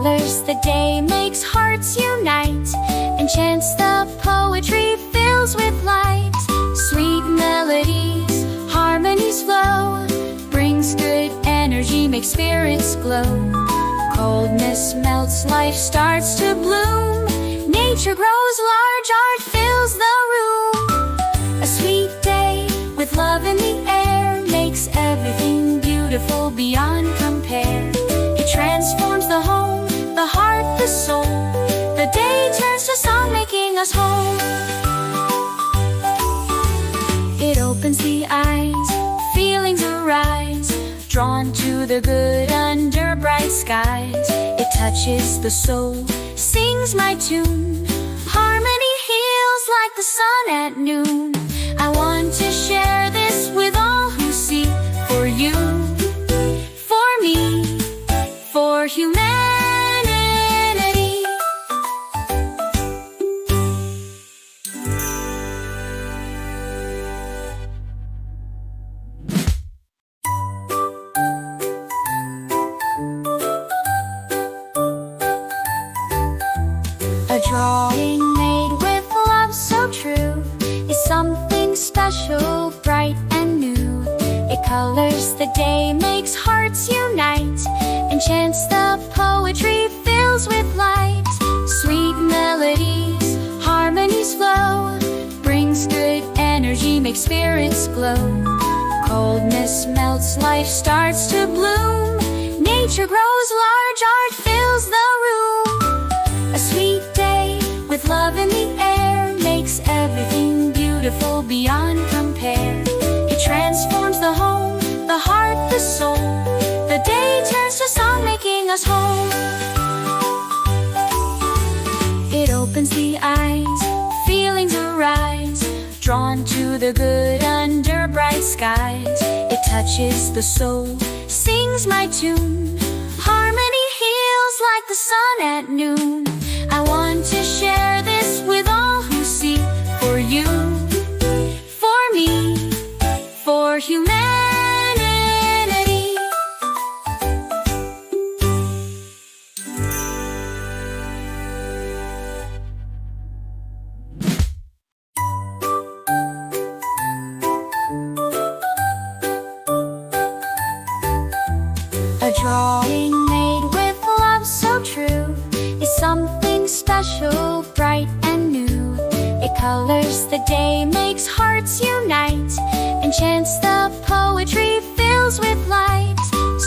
colors the day, makes hearts unite, enchants the poetry, fills with light. Sweet melodies, harmonies flow, brings good energy, makes spirits glow. Coldness melts, life starts to bloom, nature grows large, art fills the room. A sweet day with love in the air makes everything beautiful beyond compare. It transforms the home, the heart, the soul. The day turns to song, making us whole. It opens the eyes, feelings arise, drawn to the good under bright skies. It touches the soul, sings my tune, harmony heals like the sun at noon. I want to share this with all who see, for you, for me, for humanity. A drawing made with love so true is something special, bright and new. It colors the day, makes hearts unite, enchants the poetry, fills with light. Sweet melodies, harmonies flow, brings good energy, makes spirits glow. Coldness melts, life starts to bloom, nature grows large, art fills the room. A sweet day with love in the air makes everything beautiful beyond compare. It transforms the home, the heart, the soul. The day turns to song, making us whole. It opens the eyes, feelings arise, drawn to the good under bright skies. It touches the soul, sings my tune, harmony heals like the sun at noon. I want to share this with all who see, for you, for me, for humanity. A drawing made with love so true is something special, bright and new. It colors the day, makes hearts unite, enchants the poetry, fills with light.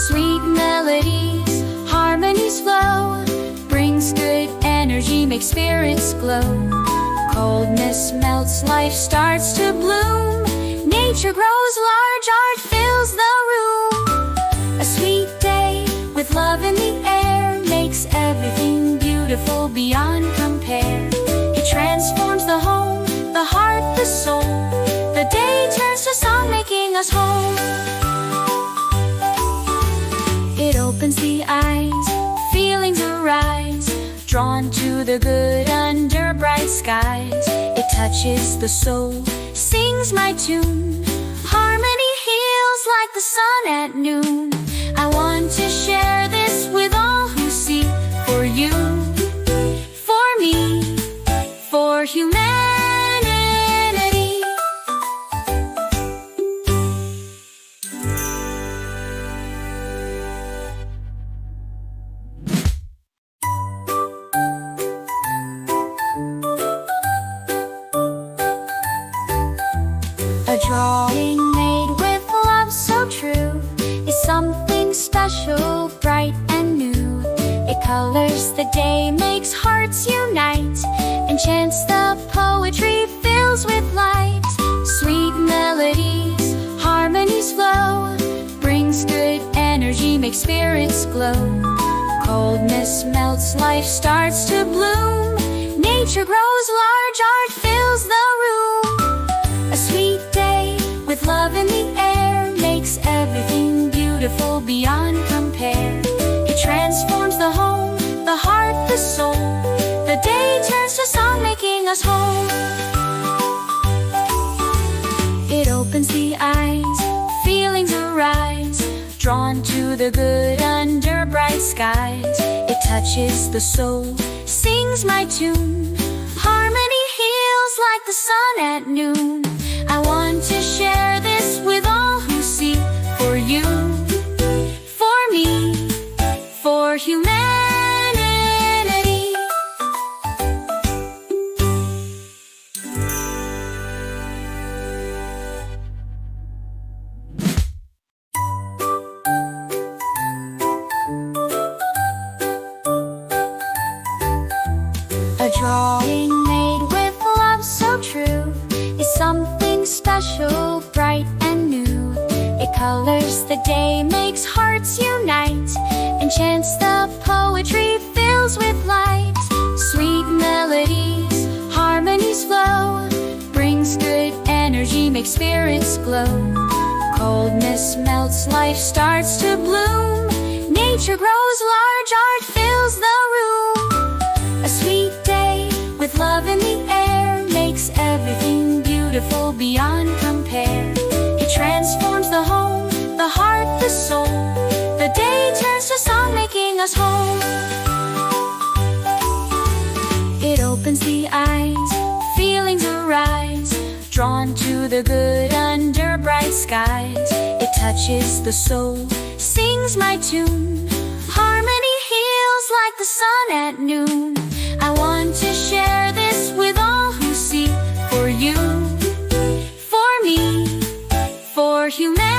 Sweet melodies, harmonies flow, brings good energy, makes spirits glow. Coldness melts, life starts to bloom, nature grows large, art fills the room. A sweet day with love in the air makes everything beautiful beyond compare. It transforms the home, the heart, the soul. The day turns to song, making us whole. It opens the eyes, feelings arise, drawn to the good under bright skies. It touches the soul, sings my tune, harmony heals like the sun at noon. I want to share this with all who see, for you, for me, for humanity. A drawing made with love so true is something special, bright and new. It colors the day, makes hearts unite, enchants the poetry, fills with light. Sweet melodies, harmonies flow, brings good energy, makes spirits glow. Coldness melts, life starts to bloom, nature grows large, art fills the room. A sweet day with love in the air makes everything beautiful beyond compare. It transforms the home, the heart, the soul. The day turns to song, making us whole. It opens the eyes, feelings arise, drawn to the good under bright skies. It touches the soul, sings my tune. Harmony heals like the sun at noon. I want to share this with all who see. For you, for me, for humanity. A drawing made with love so true is something special, bright and new. It colors the day, makes hearts unite, enchants the poetry, fills with light. Sweet melodies, harmonies flow, brings good energy, makes spirits glow. Coldness melts, life starts to bloom. Nature grows large, art fills the room. A sweet day with love in the air makes everything beautiful beyond compare. It transforms the home, the heart, the soul. The day turns to song, making us whole. It opens the eyes, feelings arise, drawn to the good under bright skies. It touches the soul, sings my tune. Harmony heals like the sun at noon. I want to share this with all who see. For you, for me, for humanity.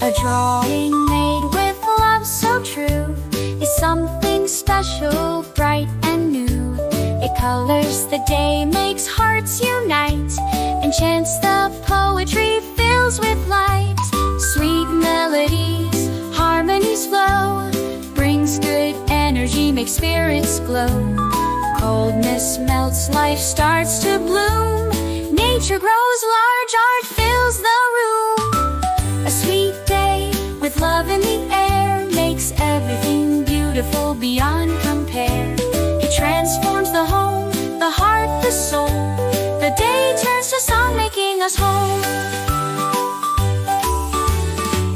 A drawing made with love so true is something special, bright and new. It colors the day, makes hearts unite, enchants the poetry, fills with light. Sweet melodies, harmonies flow, brings good energy, makes spirits glow. Coldness melts, life starts to bloom. Nature grows large, art fills the room. A sweet day with love in the air makes everything beautiful beyond compare. It transforms the home, the heart, the soul. The day turns to song, making us whole.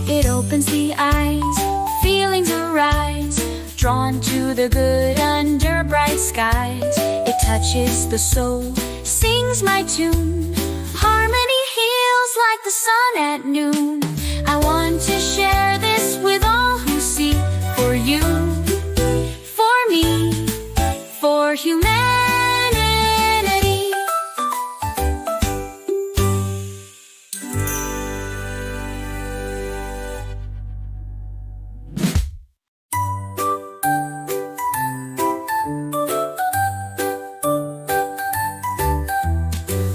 It opens the eyes, feelings arise, drawn to the good under bright skies. It touches the soul, sings my tune. Harmony heals like the sun at noon. I want to share this with all who see. For you, for me, for humanity.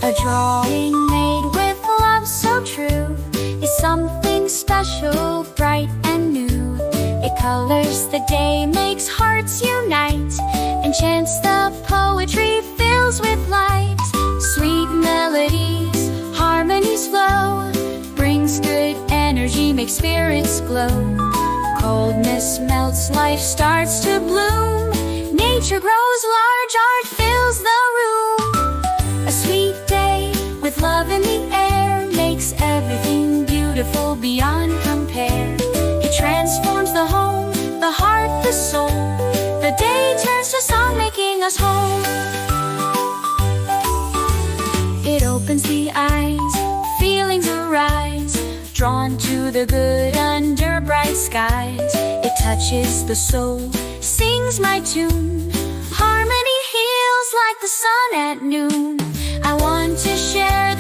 A drawing made with love so true is something special, bright and new. It colors the day, makes hearts unite, enchants the poetry, fills with light. Sweet melodies, harmonies flow, brings good energy, makes spirits glow. Coldness melts, life starts to bloom. Nature grows large, art fills the room. A sweet day with love in the air makes everything beautiful beyond compare. It transforms the home, the heart, the soul. The day turns to song, making us whole. It opens the eyes, feelings arise, drawn to the good under bright skies. It touches the soul, sings my tune. Harmony heals like the sun at noon. I want to share